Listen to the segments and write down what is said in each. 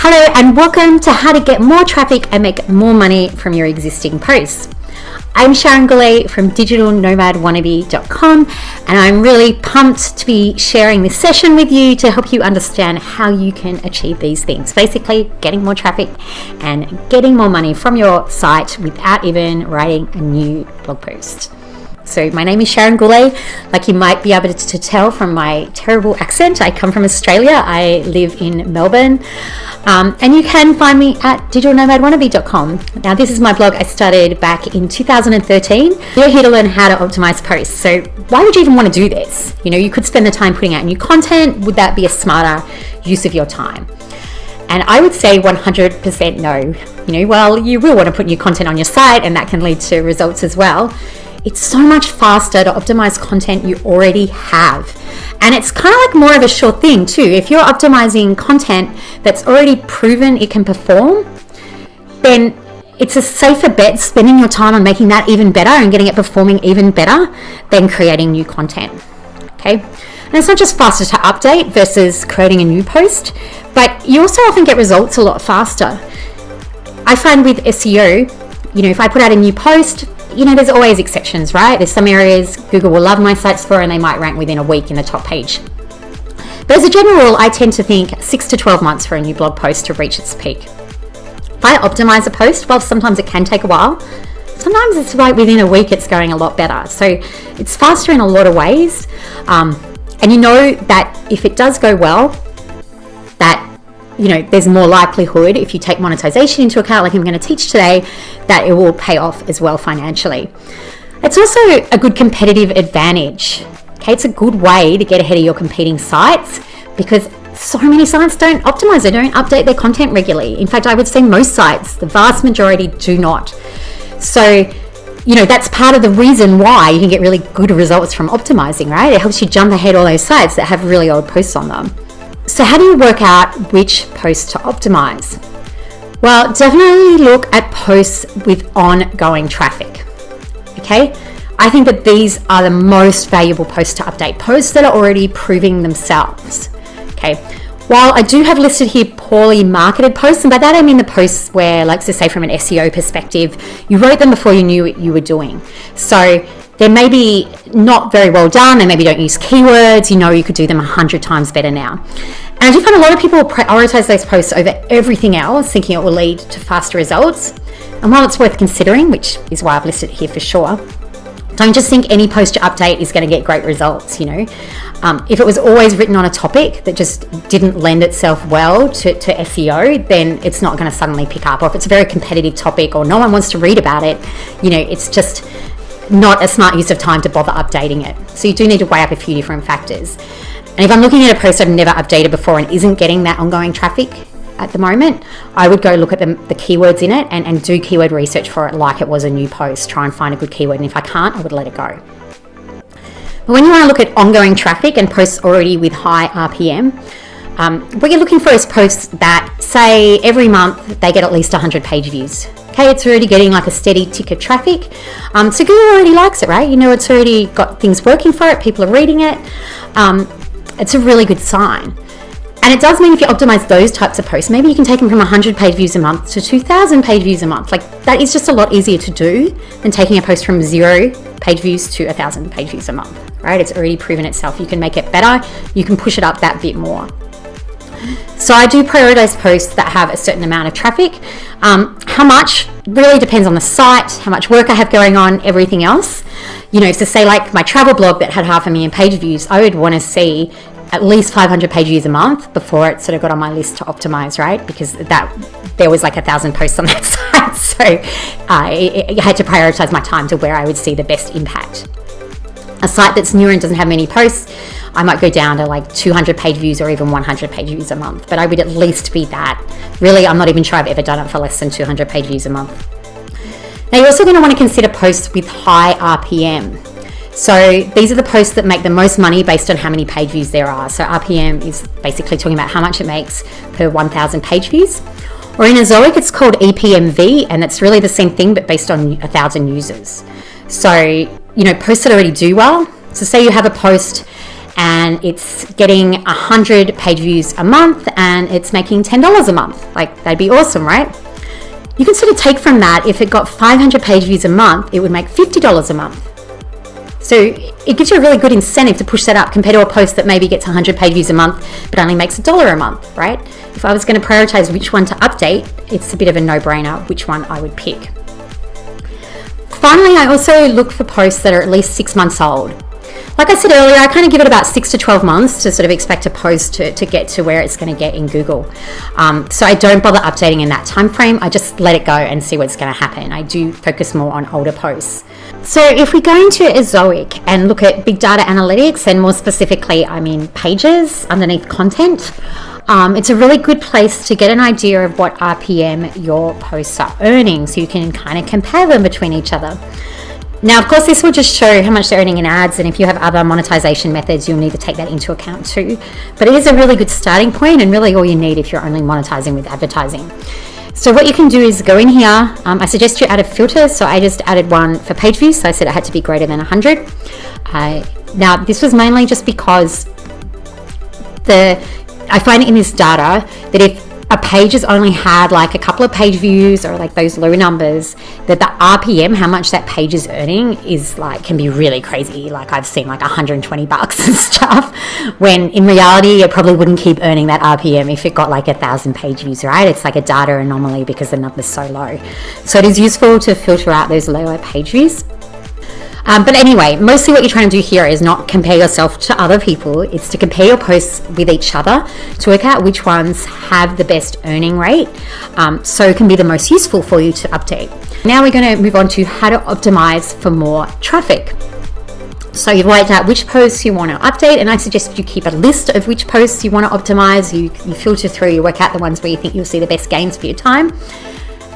Hello and welcome to how to get more traffic and make more money from your existing posts. I'm Sharon Gourlay from Digital Nomad Wannabe.com, and I'm really pumped to be sharing this session with you to help you understand how you can achieve these things. Basically, getting more traffic and getting more money from your site without even writing a new blog post. So my name is Sharon Gourlay. Like you might be able to tell from my terrible accent, I come from Australia. I live in Melbourne. And you can find me at digitalnomadwannabe.com. Now, this is my blog I started back in 2013. You're here to learn how to optimize posts. So why would you even want to do this? You could spend the time putting out new content. Would that be a smarter use of your time? And I would say 100% no. Well, you will want to put new content on your site, and that can lead to results as well. It's so much faster to optimize content you already have. And it's kind of like more of a sure thing too. If you're optimizing content that's already proven it can perform, then it's a safer bet spending your time on making that even better and getting it performing even better than creating new content. Okay? And it's not just faster to update versus creating a new post, but you also often get results a lot faster. I find with SEO, if I put out a new post, there's always exceptions, right? There's some areas Google will love my sites for and they might rank within a week in the top page. But as a general rule, I tend to think 6 to 12 months for a new blog post to reach its peak. If I optimize a post, well, sometimes it can take a while. Sometimes it's like within a week it's going a lot better. So it's faster in a lot of ways. And you know that if it does go well, that there's more likelihood, if you take monetization into account, like I'm going to teach today, that it will pay off as well financially. It's also a good competitive advantage. Okay, it's a good way to get ahead of your competing sites because so many sites don't optimize, they don't update their content regularly. In fact, I would say most sites, the vast majority, do not. So, that's part of the reason why you can get really good results from optimizing, right? It helps you jump ahead all those sites that have really old posts on them. So how do you work out which posts to optimize? Well, definitely look at posts with ongoing traffic. Okay? I think that these are the most valuable posts to update, posts that are already proving themselves. Okay? While I do have listed here poorly marketed posts, and by that I mean the posts where, like, so say from an SEO perspective, you wrote them before you knew what you were doing. So they may be not very well done, they maybe don't use keywords, you could do them 100 times better now. And I do find a lot of people will prioritize those posts over everything else, thinking it will lead to faster results. And while it's worth considering, which is why I've listed it here for sure, don't just think any post you update is going to get great results, If it was always written on a topic that just didn't lend itself well to SEO, then it's not going to suddenly pick up. Or if it's a very competitive topic or no one wants to read about it, it's just not a smart use of time to bother updating it. So you do need to weigh up a few different factors. And if I'm looking at a post I've never updated before and isn't getting that ongoing traffic at the moment, I would go look at the keywords in it and do keyword research for it like it was a new post. Try and find a good keyword, and if I can't, I would let it go. But when you want to look at ongoing traffic and posts already with high RPM, what you're looking for is posts that, say, every month they get at least 100 page views. Okay, it's already getting like a steady tick of traffic. So Google already likes it, right? It's already got things working for it. People are reading it. It's a really good sign. And it does mean if you optimize those types of posts, maybe you can take them from 100 page views a month to 2,000 page views a month. Like, that is just a lot easier to do than taking a post from 0 page views to 1,000 page views a month, right? It's already proven itself. You can make it better. You can push it up that bit more. So I do prioritize posts that have a certain amount of traffic. How much really depends on the site, how much work I have going on, everything else. So say like my travel blog that had 500,000 page views, I would want to see at least 500 page views a month before it sort of got on my list to optimize, right? Because there was like 1,000 posts on that site. So I had to prioritize my time to where I would see the best impact. A site that's newer and doesn't have many posts, I might go down to like 200 page views or even 100 page views a month, but I would at least be that. Really, I'm not even sure I've ever done it for less than 200 page views a month. Now, you're also going to want to consider posts with high RPM. So these are the posts that make the most money based on how many page views there are. So RPM is basically talking about how much it makes per 1,000 page views. Or in Azoic, it's called EPMV, and it's really the same thing, but based on 1,000 users. So, posts that already do well. So say you have a post and it's getting 100 page views a month, and it's making $10 a month. Like, that'd be awesome, right? You can sort of take from that, if it got 500 page views a month, it would make $50 a month. So it gives you a really good incentive to push that up compared to a post that maybe gets 100 page views a month but only makes $1 a month, right? If I was going to prioritize which one to update, it's a bit of a no-brainer which one I would pick. Finally, I also look for posts that are at least 6 months old. Like I said earlier, I kind of give it about 6 to 12 months to sort of expect a post to get to where it's going to get in Google. So I don't bother updating in that time frame. I just let it go and see what's going to happen. I do focus more on older posts. So if we go into Ezoic and look at big data analytics, and more specifically, I mean pages underneath content, it's a really good place to get an idea of what RPM your posts are earning, so you can kind of compare them between each other. Now, of course, this will just show how much they're earning in ads, and if you have other monetization methods, you'll need to take that into account too. But it is a really good starting point, and really all you need if you're only monetizing with advertising. So what you can do is go in here. I suggest you add a filter. So I just added one for page views. So I said it had to be greater than 100. Now, this was mainly just because I find in this data that if a page has only had like a couple of page views or like those low numbers, that the RPM, how much that page is earning, is like, can be really crazy. Like I've seen like $120 and stuff, when in reality it probably wouldn't keep earning that RPM if it got like 1,000 page views, right? It's like a data anomaly because the number's so low. So it is useful to filter out those lower page views. But anyway, mostly what you're trying to do here is not compare yourself to other people. It's to compare your posts with each other to work out which ones have the best earning rate, so it can be the most useful for you to update. Now we're going to move on to how to optimize for more traffic. So you've worked out which posts you want to update, and I suggest you keep a list of which posts you want to optimize. You filter through, you work out the ones where you think you'll see the best gains for your time,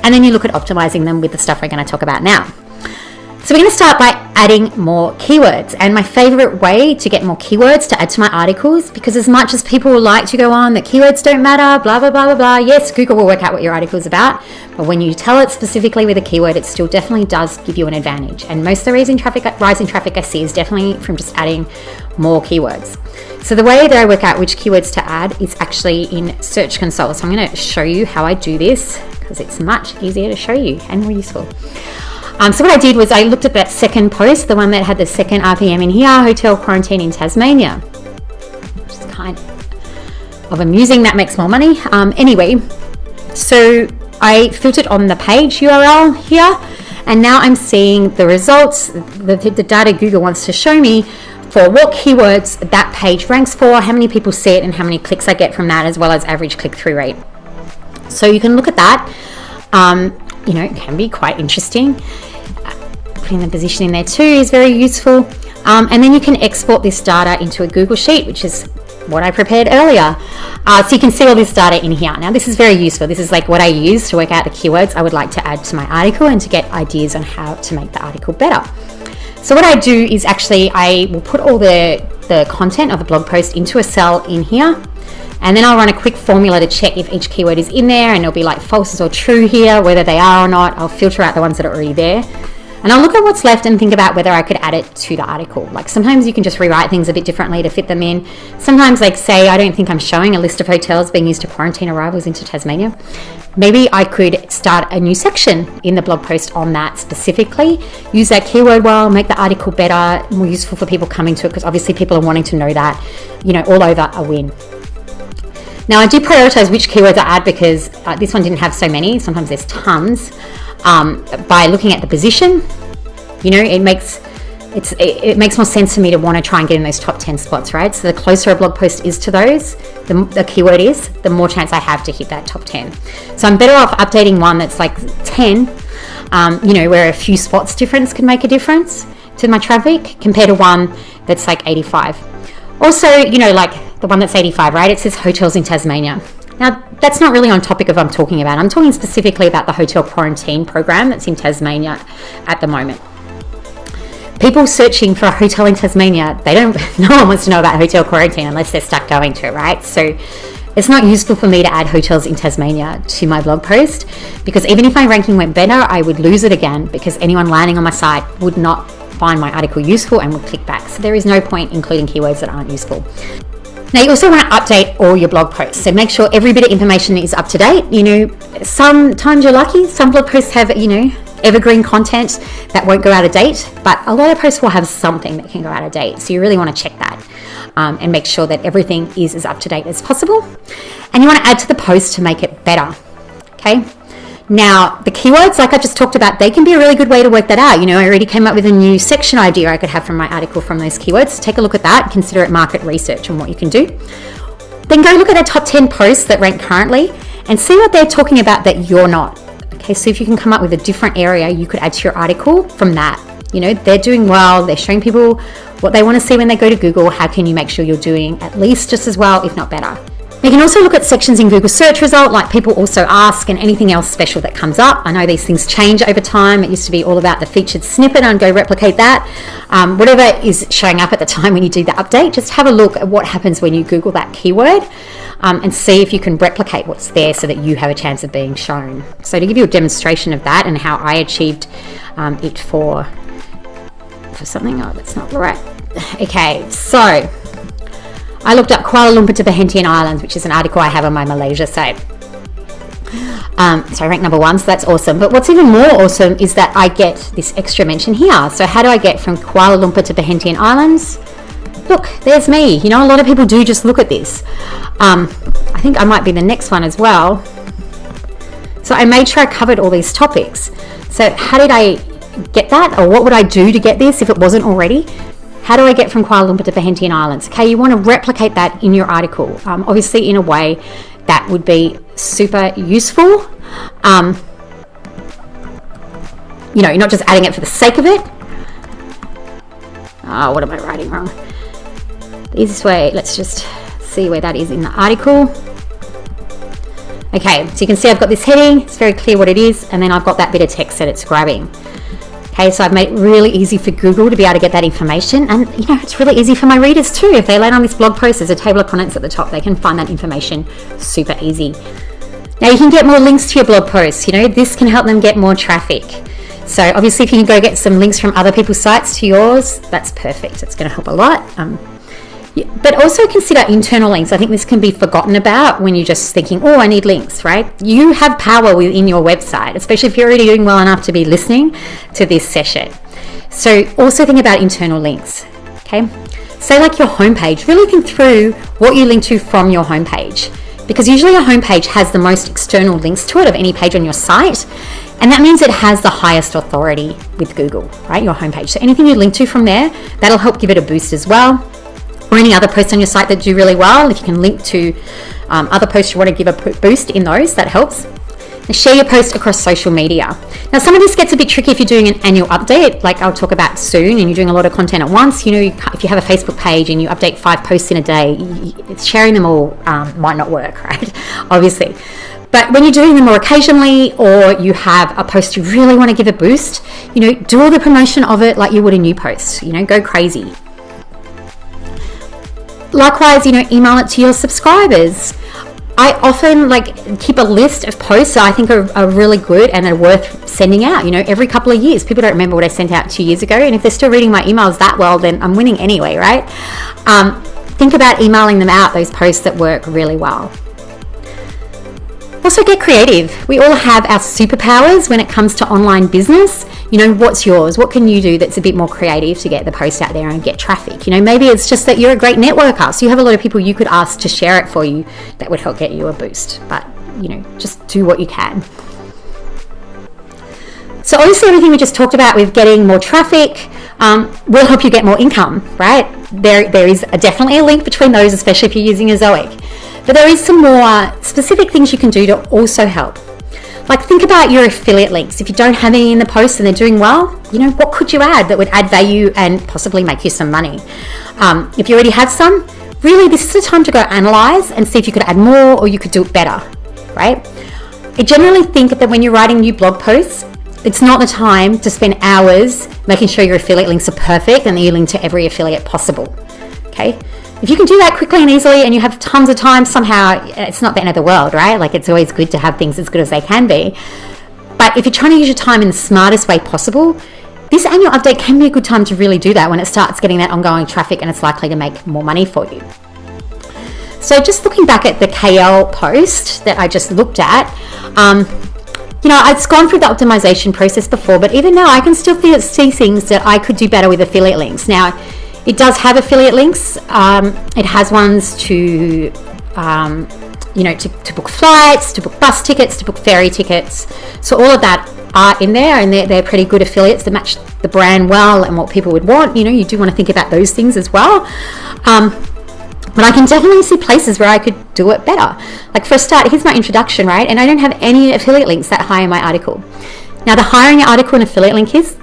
and then you look at optimizing them with the stuff we're going to talk about now. So we're going to start by adding more keywords, and my favorite way to get more keywords to add to my articles, because as much as people like to go on that keywords don't matter, blah, blah, blah, blah, blah, yes, Google will work out what your article is about, but when you tell it specifically with a keyword, it still definitely does give you an advantage. And most of the rise in traffic I see is definitely from just adding more keywords. So the way that I work out which keywords to add is actually in Search Console. So I'm going to show you how I do this, because it's much easier to show you and more useful. So what I did was I looked at that second post, the one that had the second RPM in here, hotel quarantine in Tasmania. Which is kind of amusing, that makes more money. Anyway, so I filtered on the page URL here, and now I'm seeing the results, the data Google wants to show me for what keywords that page ranks for, how many people see it, and how many clicks I get from that, as well as average click-through rate. So you can look at that. You know, it can be quite interesting. Putting the position in there too is very useful. And then you can export this data into a Google Sheet, which is what I prepared earlier. So you can see all this data in here. Now this is very useful. This is like what I use to work out the keywords I would like to add to my article and to get ideas on how to make the article better. So what I do is actually I will put all the content of the blog post into a cell in here. And then I'll run a quick formula to check if each keyword is in there, and it'll be like false or true here, whether they are or not. I'll filter out the ones that are already there. And I'll look at what's left and think about whether I could add it to the article. Like sometimes you can just rewrite things a bit differently to fit them in. Sometimes, like say, I don't think I'm showing a list of hotels being used to quarantine arrivals into Tasmania. Maybe I could start a new section in the blog post on that specifically. Use that keyword well, make the article better, more useful for people coming to it, because obviously people are wanting to know that, you know, all over a win. Now I do prioritize which keywords I add, because this one didn't have so many. Sometimes there's tons. By looking at the position, you know, it makes more sense for me to want to try and get in those top 10 spots, right? So the closer a blog post is to those, the keyword is, the more chance I have to hit that top 10. So I'm better off updating one that's like 10, you know, where a few spots difference can make a difference to my traffic, compared to one that's like 85. Also, you know, like the one that's 85, right? It says hotels in Tasmania. Now, that's not really on topic of what I'm talking about. I'm talking specifically about the hotel quarantine program that's in Tasmania at the moment. People searching for a hotel in Tasmania, no one wants to know about hotel quarantine unless they're stuck going to it, right? So it's not useful for me to add hotels in Tasmania to my blog post, because even if my ranking went better, I would lose it again, because anyone landing on my site would not find my article useful and will click back. So there is no point including keywords that aren't useful. Now you also want to update all your blog posts. So make sure every bit of information is up to date. You know, sometimes you're lucky. Some blog posts have, you know, evergreen content that won't go out of date, but a lot of posts will have something that can go out of date. So you really want to check that and make sure that everything is as up to date as possible. And you want to add to the post to make it better. Okay. Now, the keywords, like I just talked about, they can be a really good way to work that out. You know, I already came up with a new section idea I could have from my article from those keywords. So take a look at that, consider it market research and what you can do. Then go look at the top 10 posts that rank currently and see what they're talking about that you're not. Okay, so if you can come up with a different area you could add to your article from that. You know, they're doing well, they're showing people what they want to see when they go to Google. How can you make sure you're doing at least just as well, if not better? You can also look at sections in Google search result, like people also ask, and anything else special that comes up. I know these things change over time. It used to be all about the featured snippet and go replicate that. Whatever is showing up at the time when you do the update, just have a look at what happens when you Google that keyword and see if you can replicate what's there so that you have a chance of being shown. So to give you a demonstration of that and how I achieved it for something, oh, that's not right. Okay, so I looked up Kuala Lumpur to Perhentian Islands, which is an article I have on my Malaysia site. So I ranked number 1, so that's awesome. But what's even more awesome is that I get this extra mention here. So how do I get from Kuala Lumpur to Perhentian Islands? Look, there's me. You know, a lot of people do just look at this. I think I might be the next one as well. So I made sure I covered all these topics. So how did I get that? Or what would I do to get this if it wasn't already? How do I get from Kuala Lumpur to Perhentian Islands? Okay, you want to replicate that in your article, obviously in a way that would be super useful. You know, you're not just adding it for the sake of it. Oh, what am I writing wrong? The easiest way, let's just see where that is in the article. Okay, so you can see I've got this heading, it's very clear what it is, and then I've got that bit of text that it's grabbing. Okay, so I've made it really easy for Google to be able to get that information, and you know, it's really easy for my readers too. If they land on this blog post, there's a table of contents at the top, they can find that information super easy. Now you can get more links to your blog posts. You know, this can help them get more traffic. So obviously if you can go get some links from other people's sites to yours, that's perfect. It's going to help a lot. But also consider internal links. I think this can be forgotten about when you're just thinking, oh, I need links, right? You have power within your website, especially if you're already doing well enough to be listening to this session. So also think about internal links, okay? Say like your homepage, really think through what you link to from your homepage, because usually your homepage has the most external links to it of any page on your site. And that means it has the highest authority with Google, right? Your homepage. So anything you link to from there, that'll help give it a boost as well. Or any other posts on your site that do really well. If you can link to other posts you want to give a boost in those, that helps. And share your post across social media. Now, some of this gets a bit tricky if you're doing an annual update, like I'll talk about soon, and you're doing a lot of content at once. You know, if you have a Facebook page and you update 5 posts in a day, sharing them all might not work, right? Obviously. But when you're doing them more occasionally, or you have a post you really want to give a boost, you know, do all the promotion of it like you would a new post. You know, go crazy. Likewise, you know, email it to your subscribers. I often keep a list of posts that I think are really good and are worth sending out. You know, every couple of years, people don't remember what I sent out 2 years ago, and if they're still reading my emails that well, then I'm winning anyway, right? Think about emailing them out, those posts that work really well. Also get creative. We all have our superpowers when it comes to online business. You know, what's yours? What can you do that's a bit more creative to get the post out there and get traffic? You know, maybe it's just that you're a great networker, so you have a lot of people you could ask to share it for you that would help get you a boost. But, you know, just do what you can. So obviously everything we just talked about with getting more traffic will help you get more income, right? There is definitely a link between those, especially if you're using a Zoic. But there is some more specific things you can do to also help. Like, think about your affiliate links. If you don't have any in the post and they're doing well, you know, what could you add that would add value and possibly make you some money? If you already have some, really this is the time to go analyze and see if you could add more or you could do it better, right? I generally think that when you're writing new blog posts, it's not the time to spend hours making sure your affiliate links are perfect and that you link to every affiliate possible, okay? If you can do that quickly and easily and you have tons of time, somehow it's not the end of the world, right? Like, it's always good to have things as good as they can be. But if you're trying to use your time in the smartest way possible, This annual update can be a good time to really do that when it starts getting that ongoing traffic and it's likely to make more money for you. So just looking back at the KL post that I just looked at, I'd gone through the optimization process before, but even now I can still see things that I could do better with affiliate links. Now, it does have affiliate links. It has ones to book flights, to book bus tickets, to book ferry tickets. So all of that are in there, and they're pretty good affiliates that match the brand well and what people would want. You do want to think about those things as well. But I can definitely see places where I could do it better. Like for a start, here's my introduction, right? And I don't have any affiliate links that high in my article. Now, the higher in your article an affiliate link is,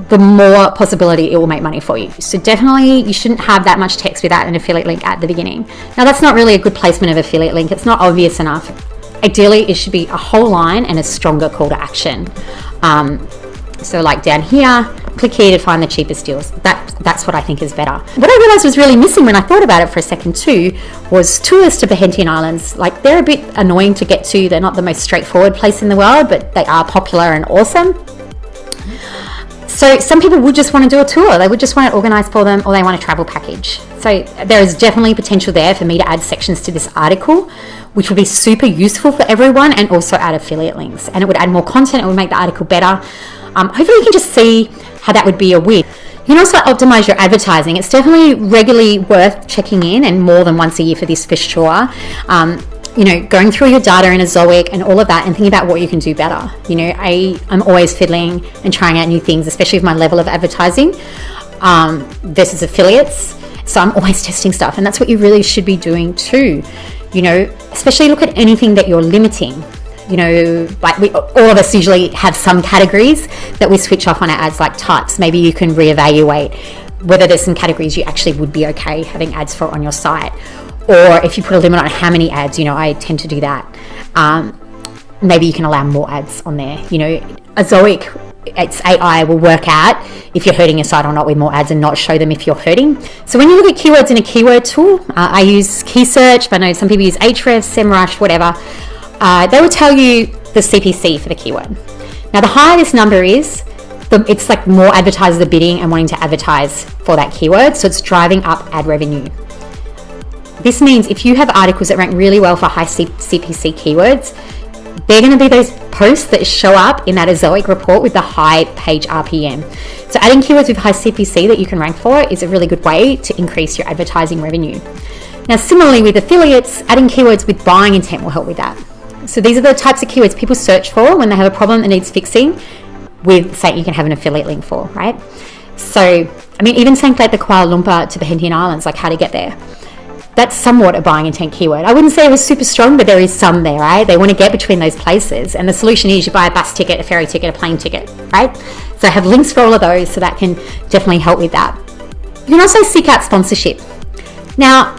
the more possibility it will make money for you. So definitely you shouldn't have that much text without an affiliate link at the beginning. Now, that's not really a good placement of affiliate link. It's not obvious enough. Ideally, it should be a whole line and a stronger call to action. So like down here, click here to find the cheapest deals. That's what I think is better. What I realized was really missing when I thought about it for a second too was tours to Perhentian Islands. Like, they're a bit annoying to get to. They're not the most straightforward place in the world, but they are popular and awesome. So some people would just want to do a tour. They would just want it organized for them, or they want a travel package. So there is definitely potential there for me to add sections to this article, which would be super useful for everyone, and also add affiliate links. And it would add more content. It would make the article better. Hopefully you can just see how that would be a win. You can also optimize your advertising. It's definitely regularly worth checking in, and more than once a year for this for sure. Going through your data in a Zoic and all of that, and thinking about what you can do better. I'm always fiddling and trying out new things, especially with my level of advertising versus affiliates. So I'm always testing stuff, and that's what you really should be doing too. Especially look at anything that you're limiting. All of us usually have some categories that we switch off on our ads, like types. Maybe you can reevaluate whether there's some categories you actually would be okay having ads for on your site. Or if you put a limit on how many ads, I tend to do that. Maybe you can allow more ads on there. A Zoic, its AI will work out if you're hurting your site or not with more ads, and not show them if you're hurting. So when you look at keywords in a keyword tool, I use Key Search, but I know some people use Ahrefs, SEMrush, whatever. They will tell you the CPC for the keyword. Now, the higher this number is, it's like more advertisers are bidding and wanting to advertise for that keyword. So it's driving up ad revenue. This means if you have articles that rank really well for high CPC keywords, they're going to be those posts that show up in that Zoic report with the high page RPM. So adding keywords with high CPC that you can rank for is a really good way to increase your advertising revenue. Now, similarly with affiliates, adding keywords with buying intent will help with that. So these are the types of keywords people search for when they have a problem that needs fixing, with saying you can have an affiliate link for, right? So, even saying like the Kuala Lumpur to Perhentian Islands, like how to get there. That's somewhat a buying intent keyword. I wouldn't say it was super strong, but there is some there, right? They want to get between those places. And the solution is you buy a bus ticket, a ferry ticket, a plane ticket, right? So I have links for all of those, so that can definitely help with that. You can also seek out sponsorship. Now,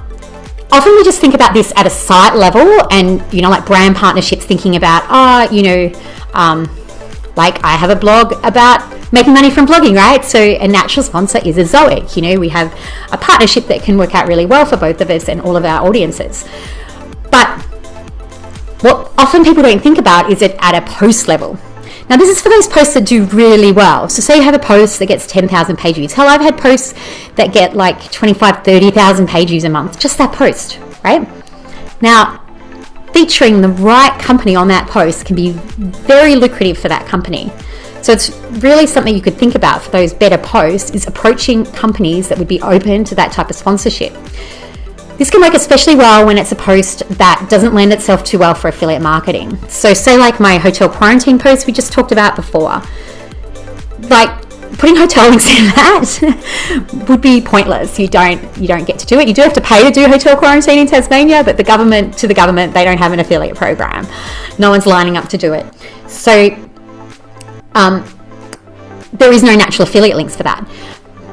often we just think about this at a site level, and, like brand partnerships, thinking about, like I have a blog about making money from blogging, right? So a natural sponsor is a Zoic. We have a partnership that can work out really well for both of us and all of our audiences. But what often people don't think about is it at a post level. Now, this is for those posts that do really well. So say you have a post that gets 10,000 page views. Hell, I've had posts that get like 25, 30,000 page views a month, just that post, right? Now, featuring the right company on that post can be very lucrative for that company. So it's really something you could think about for those better posts, is approaching companies that would be open to that type of sponsorship. This can work especially well when it's a post that doesn't lend itself too well for affiliate marketing. So say like my hotel quarantine post we just talked about before. Like putting hotel links in that would be pointless. You don't get to do it. You do have to pay to do hotel quarantine in Tasmania, but the government, they don't have an affiliate program. No one's lining up to do it. So there is no natural affiliate links for that.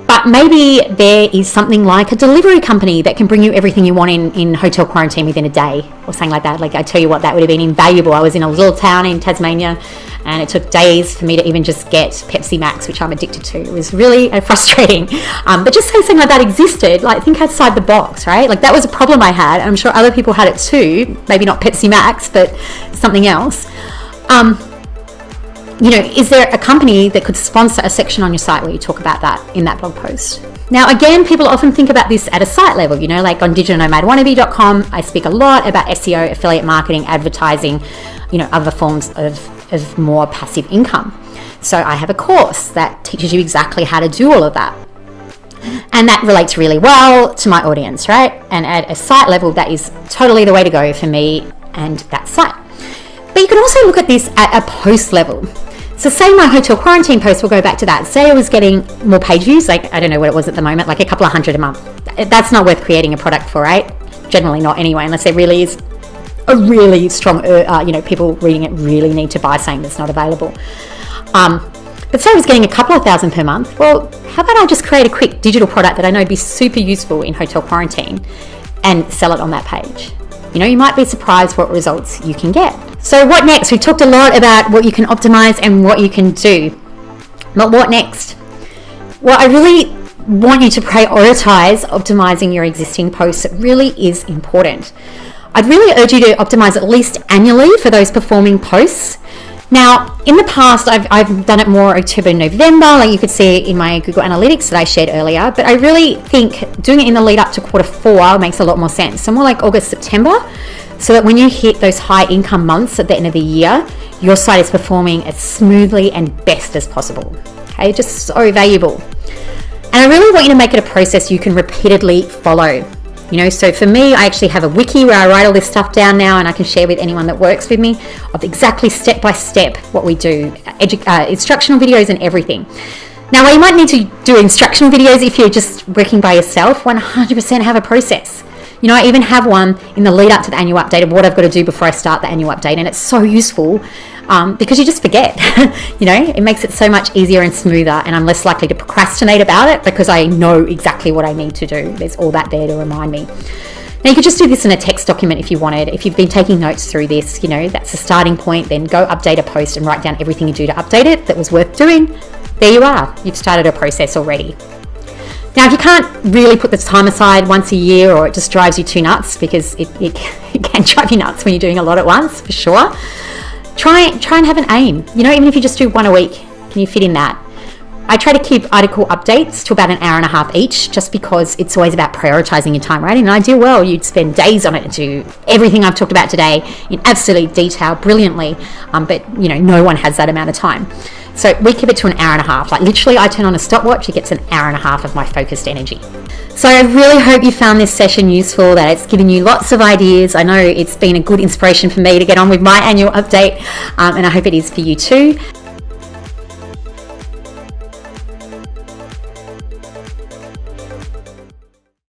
But maybe there is something like a delivery company that can bring you everything you want in hotel quarantine within a day, or something like that. Like, I tell you what, that would have been invaluable. I was in a little town in Tasmania, and it took days for me to even just get Pepsi Max, which I'm addicted to. It was really frustrating. But just say something like that existed, like think outside the box, right? Like that was a problem I had. I'm sure other people had it too. Maybe not Pepsi Max, but something else. is there a company that could sponsor a section on your site where you talk about that in that blog post? Now, again, people often think about this at a site level, like on digitalnomadwannabe.com, I speak a lot about SEO, affiliate marketing, advertising, other forms of more passive income. So I have a course that teaches you exactly how to do all of that. And that relates really well to my audience, right? And at a site level, that is totally the way to go for me and that site. But you can also look at this at a post level. So say my hotel quarantine post, we'll go back to that. Say I was getting more page views, like I don't know what it was at the moment, like a couple of hundred a month. That's not worth creating a product for, right? Generally not anyway, unless there really is a really strong, people reading it really need to buy something that's not available. But say I was getting a couple of thousand per month. Well, how about I just create a quick digital product that I know would be super useful in hotel quarantine and sell it on that page? You might be surprised what results you can get. So what next? We've talked a lot about what you can optimize and what you can do. But what next? Well, I really want you to prioritize optimizing your existing posts. It really is important. I'd really urge you to optimize at least annually for those performing posts. Now, in the past, I've done it more October, November, like you could see in my Google Analytics that I shared earlier, but I really think doing it in the lead up to Q4 makes a lot more sense. So more like August, September, so that when you hit those high income months at the end of the year, your site is performing as smoothly and best as possible. Okay, just so valuable. And I really want you to make it a process you can repeatedly follow. So for me, I actually have a wiki where I write all this stuff down now, and I can share with anyone that works with me of exactly step by step what we do, instructional videos and everything. Now, while you might need to do instructional videos if you're just working by yourself, 100% have a process. I even have one in the lead up to the annual update of what I've got to do before I start the annual update, and it's so useful because you just forget. It makes it so much easier and smoother, and I'm less likely to procrastinate about it because I know exactly what I need to do. There's all that there to remind me. Now, you could just do this in a text document if you wanted. If you've been taking notes through this, that's a starting point. Then go update a post and write down everything you do to update it that was worth doing. There you are. You've started a process already. Now, if you can't really put the time aside once a year, or it just drives you too nuts, because it can drive you nuts when you're doing a lot at once, for sure, try and have an aim. Even if you just do one a week, can you fit in that? I try to keep article updates to about an hour and a half each, just because it's always about prioritizing your time, right? In an ideal world, you'd spend days on it and do everything I've talked about today in absolute detail, brilliantly, but no one has that amount of time. So we keep it to an hour and a half. Like literally, I turn on a stopwatch, it gets an hour and a half of my focused energy. So I really hope you found this session useful, that it's given you lots of ideas. I know it's been a good inspiration for me to get on with my annual update, and I hope it is for you too.